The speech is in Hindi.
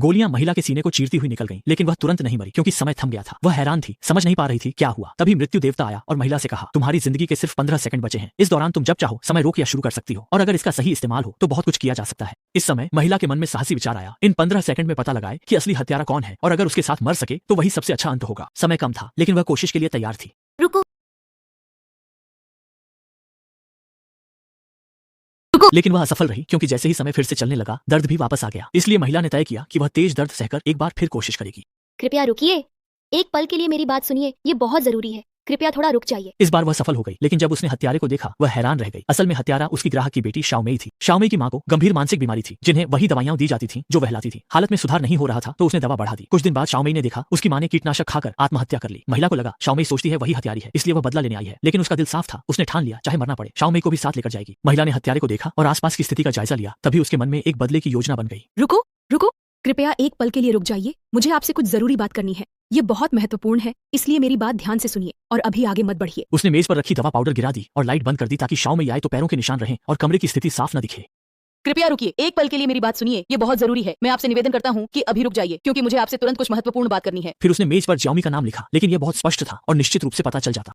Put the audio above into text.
गोलियां महिला के सीने को चीरती हुई निकल गईं, लेकिन वह तुरंत नहीं मरी क्योंकि समय थम गया था। वह हैरान थी, समझ नहीं पा रही थी क्या हुआ। तभी मृत्यु देवता आया और महिला से कहा, तुम्हारी जिंदगी के सिर्फ 15 सेकंड बचे हैं। इस दौरान तुम जब चाहो समय रोक या शुरू कर सकती हो, और अगर इसका सही इस्तेमाल हो तो बहुत कुछ किया जा सकता है। इस समय महिला के मन में साहसी विचार आया, इन 15 सेकंड में पता लगाए कि असली हत्यारा कौन है, और अगर उसके साथ मर सके तो वही सबसे अच्छा अंत होगा। समय कम था, लेकिन वह कोशिश के लिए तैयार थी। रुको। लेकिन वह असफल रही क्योंकि जैसे ही समय फिर से चलने लगा, दर्द भी वापस आ गया। इसलिए महिला ने तय किया कि वह तेज दर्द सहकर एक बार फिर कोशिश करेगी। कृपया रुकिए, एक पल के लिए मेरी बात सुनिए, ये बहुत जरूरी है। कृपया थोड़ा रुक जाइए। इस बार वह सफल हो गई, लेकिन जब उसने हत्यारे को देखा वह हैरान रह गई। असल में हत्यारा उसकी ग्राहक की बेटी शाओमेई थी। शाओमेई की मां को गंभीर मानसिक बीमारी थी, जिन्हें वही दवाइयां दी जाती थी जो वह लाती थी। हालत में सुधार नहीं हो रहा था तो उसने दवा बढ़ा दी। कुछ दिन बाद शाओमेई ने देखा उसकी मां ने कीटनाशक खाकर आत्महत्या कर ली। महिला को लगा शाओमेई सोचती है वही हत्यारी है, इसलिए वह बदला लेने आई है। लेकिन उसका दिल साफ था, उसने ठान लिया चाहे मरना पड़े शाओमेई को भी साथ लेकर जाएगी। महिला ने हत्यारे को देखा और आसपास की स्थिति का जायजा लिया। तभी उसके मन में एक बदले की योजना बन गई। रुको रुको, कृपया एक पल के लिए रुक जाइए, मुझे आपसे कुछ जरूरी बात करनी है। ये बहुत महत्वपूर्ण है, इसलिए मेरी बात ध्यान से सुनिए और अभी आगे मत बढ़िए। उसने मेज पर रखी दवा पाउडर गिरा दी और लाइट बंद कर दी ताकि शाओमेई आए तो पैरों के निशान रहें और कमरे की स्थिति साफ न दिखे। कृपया रुकिए, एक पल के लिए मेरी बात सुनिए, ये बहुत जरूरी है। मैं आपसे निवेदन करता हूँ कि अभी रुक जाइए, क्योंकि मुझे आपसे तुरंत कुछ महत्वपूर्ण बात करनी है। फिर उसने मेज पर ज्याओमी का नाम लिखा, लेकिन यह बहुत स्पष्ट था और निश्चित रूप से पता चल जाता।